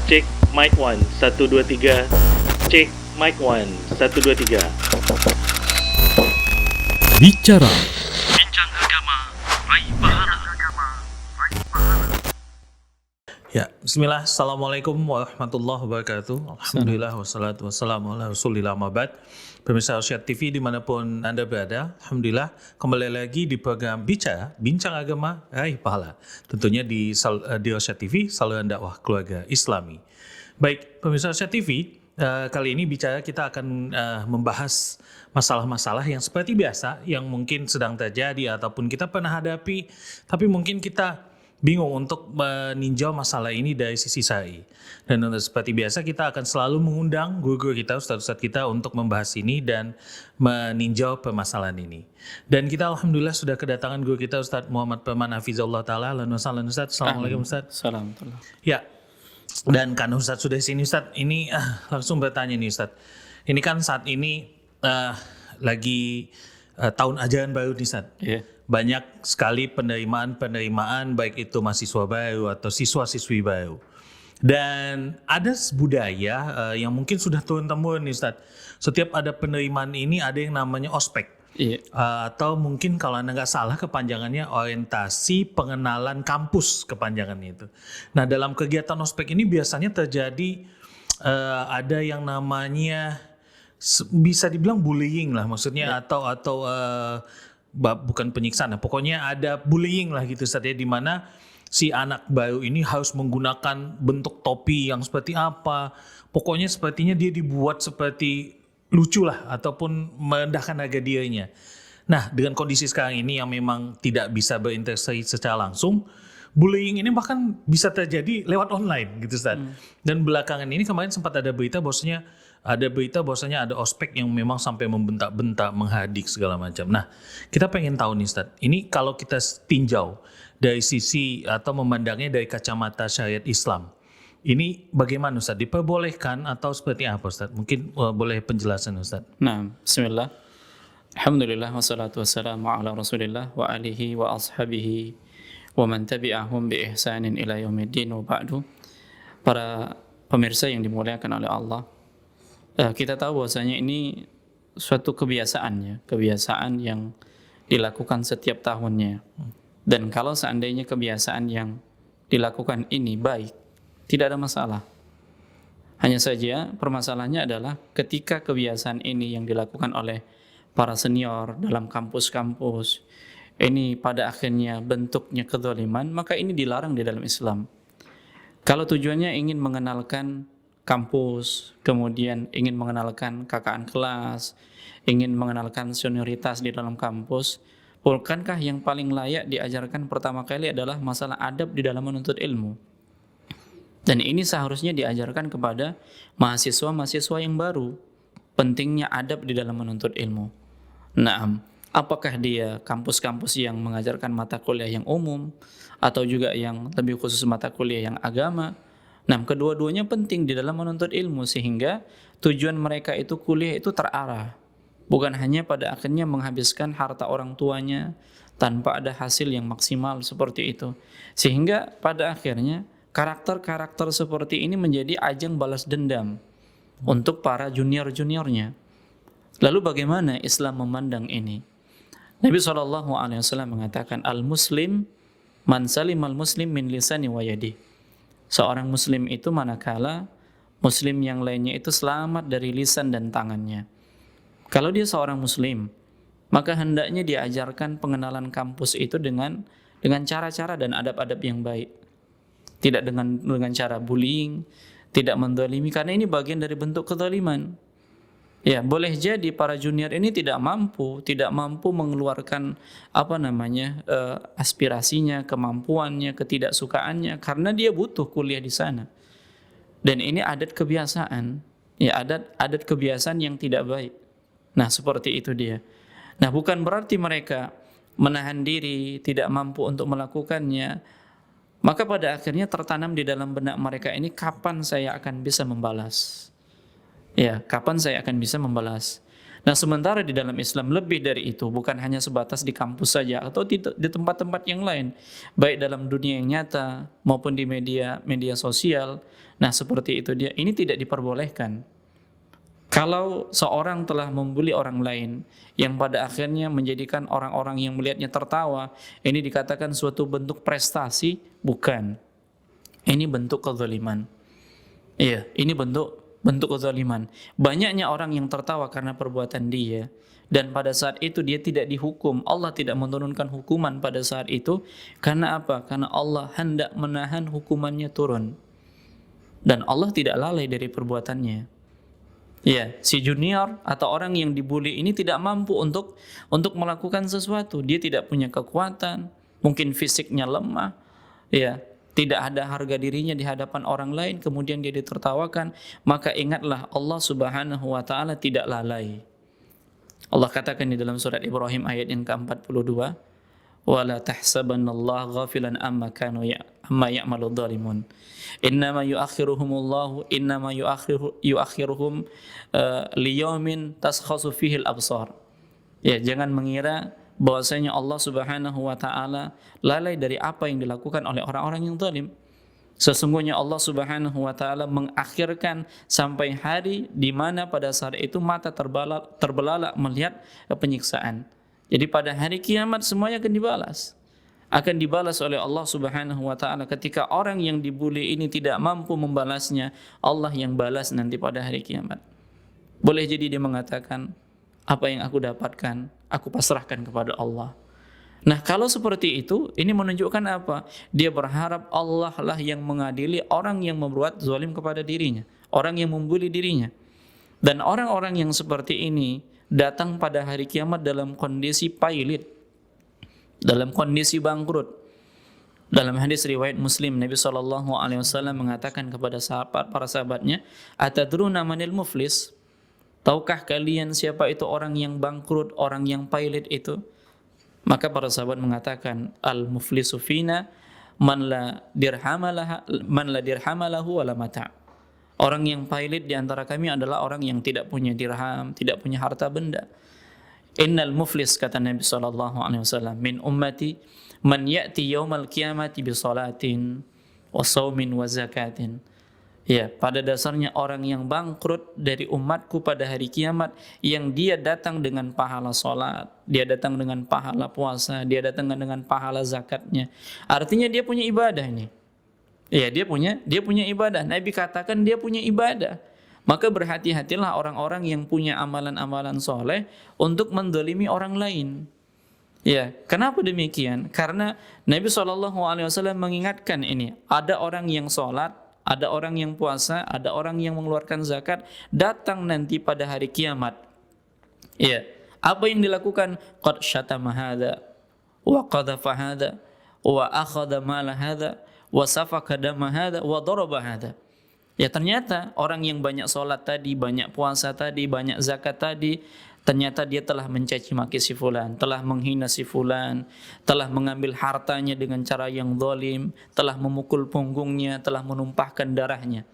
Cek mic 1, 1, 2, 3. Cek mic 1, 1, 2, 3. Bicara Bincang agama, raih pahala. Ya, bismillah, assalamualaikum warahmatullahi wabarakatuh. Alhamdulillah, wassalatu wassalamu ala rasulillah mabad. Pemirsa Arsyad TV dimanapun Anda berada, Alhamdulillah kembali lagi di program Bincang Agama, Raih Pahala. Tentunya di Arsyad TV, saluran dakwah keluarga Islami. Baik, pemirsa Arsyad TV, kali ini kita akan membahas masalah-masalah yang seperti biasa, yang mungkin sedang terjadi ataupun kita pernah hadapi, tapi mungkin kita bingung untuk meninjau masalah ini dari sisi syar'i. Dan seperti biasa kita akan selalu mengundang guru-guru kita, ustadz-ustadz kita untuk membahas ini dan meninjau permasalahan ini. Dan kita alhamdulillah sudah kedatangan guru kita Ustadz Muhammad Perman Hafizahullah Ta'ala. Ustadz. Assalamualaikum Ustadz. Assalamualaikum. Ya, dan karena Ustadz sudah di sini Ustadz, ini langsung bertanya nih Ustadz. Ini kan saat ini lagi tahun ajaran baru nih Ustadz. Iya. Banyak sekali penerimaan baik itu mahasiswa baru atau siswa-siswi baru. Dan ada budaya yang mungkin sudah turun-temurun nih Ustadz. Setiap ada penerimaan ini ada yang namanya ospek. Iya. Atau mungkin kalau Anda nggak salah kepanjangannya orientasi pengenalan kampus kepanjangannya itu. Nah dalam kegiatan ospek ini biasanya terjadi ada yang namanya bisa dibilang bullying lah maksudnya, atau bukan penyiksaan, pokoknya ada bullying lah gitu Ustaz ya, di mana si anak baru ini harus menggunakan bentuk topi yang seperti apa, pokoknya sepertinya dia dibuat seperti lucu lah ataupun merendahkan harga dirinya. Nah dengan kondisi sekarang ini yang memang tidak bisa berinteraksi secara langsung, bullying ini bahkan bisa terjadi lewat online gitu Ustaz. Dan belakangan ini kemarin sempat ada berita bahwasanya ada ospek yang memang sampai membentak-bentak, menghadik segala macam. Nah, kita pengen tahu nih Ustaz, ini kalau kita tinjau dari sisi atau memandangnya dari kacamata syariat Islam, ini bagaimana Ustaz? Diperbolehkan atau seperti apa Ustaz? Mungkin boleh penjelasan Ustaz. Nah, bismillah. Alhamdulillah wassalatu wassalamu ala Rasulillah wa alihi wa ashabihi wa man tabi'ahum bi ihsanin ila yaumiddin wa ba'du. Para pemirsa yang dimuliakan oleh Allah, kita tahu bahwasanya ini suatu kebiasaan yang dilakukan setiap tahunnya. Dan kalau seandainya kebiasaan yang dilakukan ini baik, tidak ada masalah. Hanya saja permasalahannya adalah ketika kebiasaan ini yang dilakukan oleh para senior dalam kampus-kampus, ini pada akhirnya bentuknya kezaliman, maka ini dilarang di dalam Islam. Kalau tujuannya ingin mengenalkan kampus, kemudian ingin mengenalkan kakak kelas, ingin mengenalkan senioritas di dalam kampus, bukankah yang paling layak diajarkan pertama kali adalah masalah adab di dalam menuntut ilmu? Dan ini seharusnya diajarkan kepada mahasiswa-mahasiswa yang baru, pentingnya adab di dalam menuntut ilmu. Nah, apakah dia kampus-kampus yang mengajarkan mata kuliah yang umum, atau juga yang lebih khusus mata kuliah yang agama? Nah, kedua-duanya penting di dalam menuntut ilmu, sehingga tujuan mereka itu kuliah itu terarah, bukan hanya pada akhirnya menghabiskan harta orang tuanya tanpa ada hasil yang maksimal seperti itu. Sehingga pada akhirnya karakter-karakter seperti ini menjadi ajang balas dendam untuk para junior-juniornya. Lalu bagaimana Islam memandang ini? Nabi SAW mengatakan, al-muslim man salimal muslim min lisani wa yadi. Seorang muslim itu manakala muslim yang lainnya itu selamat dari lisan dan tangannya. Kalau dia seorang muslim, maka hendaknya diajarkan pengenalan kampus itu dengan cara-cara dan adab-adab yang baik. Tidak dengan cara bullying, tidak menzalimi, karena ini bagian dari bentuk kezaliman. Ya, boleh jadi para junior ini tidak mampu mengeluarkan aspirasinya, kemampuannya, ketidaksukaannya, karena dia butuh kuliah di sana. Dan ini adat kebiasaan, ya adat kebiasaan yang tidak baik. Nah, seperti itu dia. Nah, bukan berarti mereka menahan diri, tidak mampu untuk melakukannya. Maka pada akhirnya tertanam di dalam benak mereka ini, kapan saya akan bisa membalas? Ya, kapan saya akan bisa membalas? Nah, sementara di dalam Islam lebih dari itu, bukan hanya sebatas di kampus saja atau di tempat-tempat yang lain, baik dalam dunia yang nyata maupun di media sosial. Nah, seperti itu dia. Ini tidak diperbolehkan. Kalau seorang telah membuli orang lain yang pada akhirnya menjadikan orang-orang yang melihatnya tertawa, ini dikatakan suatu bentuk prestasi? Bukan. Ini bentuk kezaliman. Iya, ini bentuk kezaliman. Banyaknya orang yang tertawa karena perbuatan dia, dan pada saat itu dia tidak dihukum. Allah tidak menurunkan hukuman pada saat itu. Karena apa? Karena Allah hendak menahan hukumannya turun. Dan Allah tidak lalai dari perbuatannya. Ya, si junior atau orang yang dibully ini tidak mampu untuk melakukan sesuatu. Dia tidak punya kekuatan, mungkin fisiknya lemah, ya, tidak ada harga dirinya di hadapan orang lain, kemudian dia ditertawakan. Maka ingatlah, Allah Subhanahu wa ta'ala tidak lalai. Allah katakan di dalam surat Ibrahim ayat yang ke-42, wala tahsabannallaha ghafilan amma ya'malu dhalimun, innama yuakhiruhum liyaumin taskhasu fihi al-absar. Ya, jangan mengira bahwasanya Allah Subhanahu wa ta'ala lalai dari apa yang dilakukan oleh orang-orang yang zalim. Sesungguhnya Allah Subhanahu wa ta'ala mengakhirkan sampai hari di mana pada saat itu mata terbelalak melihat penyiksaan. Jadi pada hari kiamat semuanya akan dibalas oleh Allah Subhanahu wa ta'ala. Ketika orang yang dibuli ini tidak mampu membalasnya, Allah yang balas nanti pada hari kiamat. Boleh jadi dia mengatakan, apa yang aku dapatkan, aku pasrahkan kepada Allah. Nah, kalau seperti itu, ini menunjukkan apa? Dia berharap Allah lah yang mengadili orang yang membuat zalim kepada dirinya, orang yang membuli dirinya. Dan orang-orang yang seperti ini datang pada hari kiamat dalam kondisi pailit, dalam kondisi bangkrut. Dalam hadis riwayat Muslim, Nabi SAW mengatakan kepada para sahabatnya, atadruna manil muflis? Tahukah kalian siapa itu orang yang bangkrut, orang yang pailit itu? Maka para sahabat mengatakan, al-muflisu fina man la dirhamalahu wala mata'. Orang yang pailit di antara kami adalah orang yang tidak punya dirham, tidak punya harta benda. Innal muflis, kata Nabi SAW, min ummati man ya'ti yaumal qiyamati bi salatin wa shaumin wa zakatin. Ya, pada dasarnya orang yang bangkrut dari umatku pada hari kiamat, yang dia datang dengan pahala sholat, dia datang dengan pahala puasa, dia datang dengan pahala zakatnya. Artinya dia punya ibadah ini. Ya, dia punya ibadah. Nabi katakan dia punya ibadah. Maka berhati-hatilah orang-orang yang punya amalan-amalan soleh untuk mendolimi orang lain. Ya, kenapa demikian? Karena Nabi SAW mengingatkan ini, ada orang yang sholat, ada orang yang puasa, ada orang yang mengeluarkan zakat, datang nanti pada hari kiamat. Ya, apa yang dilakukan? Qad syatama hadza wa qadhafa hadza wa akhadha mala hadza wa safaka dama hadza wa daraba hadza. Ya, ternyata orang yang banyak sholat tadi, banyak puasa tadi, banyak zakat tadi, ternyata dia telah mencaci maki si fulan, telah menghina si fulan, telah mengambil hartanya dengan cara yang zalim, telah memukul punggungnya, telah menumpahkan darahnya.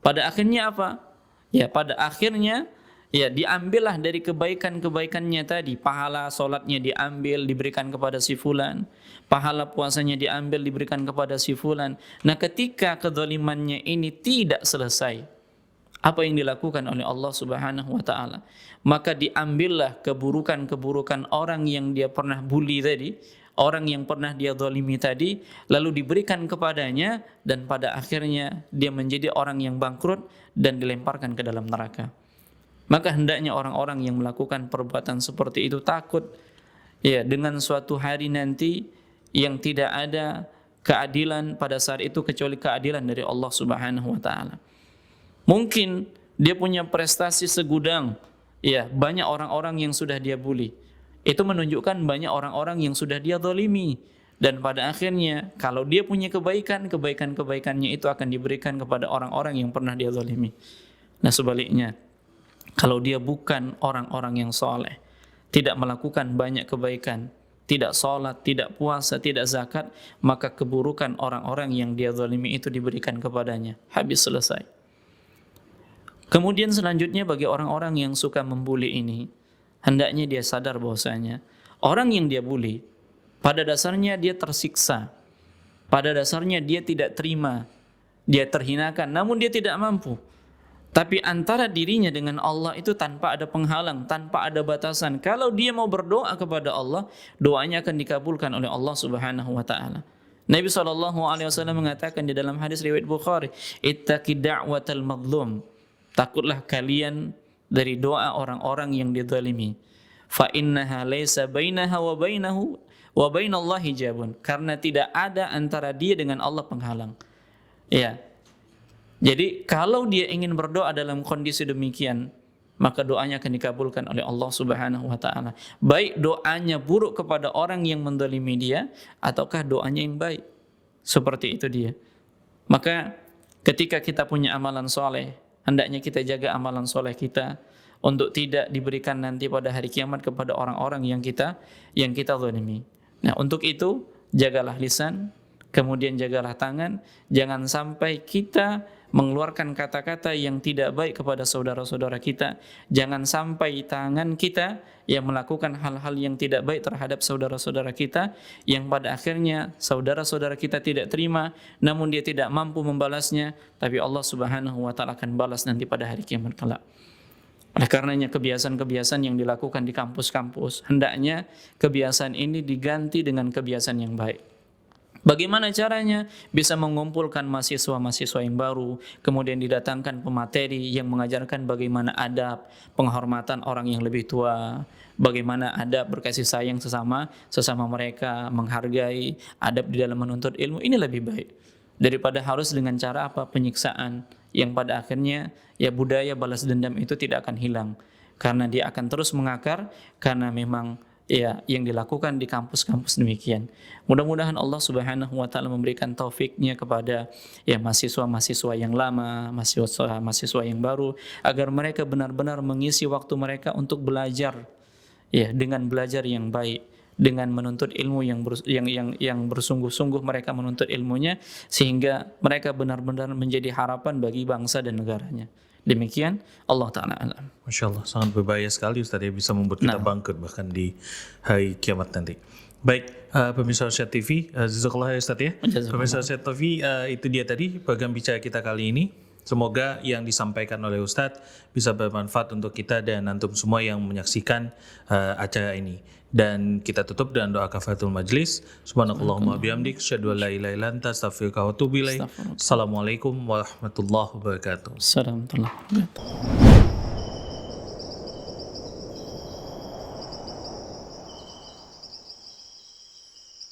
Pada akhirnya apa? Ya, pada akhirnya ya diambillah dari kebaikan-kebaikannya tadi. Pahala sholatnya diambil, diberikan kepada si fulan. Pahala puasanya diambil, diberikan kepada si fulan. Nah, ketika kezalimannya ini tidak selesai, apa yang dilakukan oleh Allah Subhanahu wa ta'ala? Maka diambillah keburukan-keburukan orang yang dia pernah bully tadi, orang yang pernah dia zalimi tadi, lalu diberikan kepadanya, dan pada akhirnya dia menjadi orang yang bangkrut dan dilemparkan ke dalam neraka. Maka hendaknya orang-orang yang melakukan perbuatan seperti itu takut, ya, dengan suatu hari nanti yang tidak ada keadilan pada saat itu kecuali keadilan dari Allah Subhanahu wa ta'ala. Mungkin dia punya prestasi segudang, ya, banyak orang-orang yang sudah dia bully. Itu menunjukkan banyak orang-orang yang sudah dia zalimi. Dan pada akhirnya kalau dia punya kebaikan-kebaikannya itu akan diberikan kepada orang-orang yang pernah dia zalimi. Nah, sebaliknya, kalau dia bukan orang-orang yang soleh, tidak melakukan banyak kebaikan, tidak sholat, tidak puasa, tidak zakat, maka keburukan orang-orang yang dia zalimi itu diberikan kepadanya. Habis, selesai. Kemudian selanjutnya bagi orang-orang yang suka membuli ini, hendaknya dia sadar bahwasanya orang yang dia bully pada dasarnya dia tersiksa. Pada dasarnya dia tidak terima, dia terhinakan, namun dia tidak mampu. Tapi antara dirinya dengan Allah itu tanpa ada penghalang, tanpa ada batasan. Kalau dia mau berdoa kepada Allah, doanya akan dikabulkan oleh Allah Subhanahu wa taala. Nabi SAW mengatakan di dalam hadis riwayat Bukhari, "Ittaqi da'watal madlum." Takutlah kalian dari doa orang-orang yang dizalimi. Fa innaha laisa bainaha wa bainahu wa bainallahi hijabun. Karena tidak ada antara dia dengan Allah penghalang. Ya. Jadi kalau dia ingin berdoa dalam kondisi demikian, maka doanya akan dikabulkan oleh Allah Subhanahu wa taala. Baik doanya buruk kepada orang yang mendolimi dia ataukah doanya yang baik. Seperti itu dia. Maka ketika kita punya amalan soleh, hendaknya kita jaga amalan soleh kita untuk tidak diberikan nanti pada hari kiamat kepada orang-orang yang kita zalimi. Nah, untuk itu jagalah lisan, kemudian jagalah tangan, jangan sampai kita mengeluarkan kata-kata yang tidak baik kepada saudara-saudara kita. Jangan sampai tangan kita yang melakukan hal-hal yang tidak baik terhadap saudara-saudara kita, yang pada akhirnya saudara-saudara kita tidak terima, namun dia tidak mampu membalasnya, tapi Allah Subhanahu wa taala akan balas nanti pada hari kiamat kelak. Oleh karenanya kebiasaan-kebiasaan yang dilakukan di kampus-kampus, hendaknya kebiasaan ini diganti dengan kebiasaan yang baik. Bagaimana caranya? Bisa mengumpulkan mahasiswa-mahasiswa yang baru, kemudian didatangkan pemateri yang mengajarkan bagaimana adab, penghormatan orang yang lebih tua, bagaimana adab berkasih sayang sesama mereka, menghargai, adab di dalam menuntut ilmu. Ini lebih baik daripada harus dengan cara apa? Penyiksaan, yang pada akhirnya ya budaya balas dendam itu tidak akan hilang, karena dia akan terus mengakar, karena memang ya yang dilakukan di kampus-kampus demikian. Mudah-mudahan Allah Subhanahu wa taala memberikan taufiknya kepada ya mahasiswa-mahasiswa yang lama, mahasiswa yang baru, agar mereka benar-benar mengisi waktu mereka untuk belajar ya dengan belajar yang baik, dengan menuntut ilmu yang bersungguh-sungguh mereka menuntut ilmunya, sehingga mereka benar-benar menjadi harapan bagi bangsa dan negaranya. Demikian, Allah Ta'ala alam. Masya Allah, sangat berbahaya sekali Ustaz ya, bisa membuat kita bangkrut bahkan di hari kiamat nanti. Baik, pemirsa Arsyad TV, jazakallah ya Ustaz ya. Pemirsa Arsyad TV, itu dia tadi program bicara kita kali ini. Semoga yang disampaikan oleh Ustadz bisa bermanfaat untuk kita dan antum semua yang menyaksikan acara ini. Dan kita tutup dengan doa kafaratul majlis. Subhanakallahumma bihamdik, asyhadu an la ilaha illa anta, astaghfiruka wa atubu ilaik. Assalamualaikum warahmatullahi wabarakatuh. Assalamualaikum warahmatullahi wabarakatuh.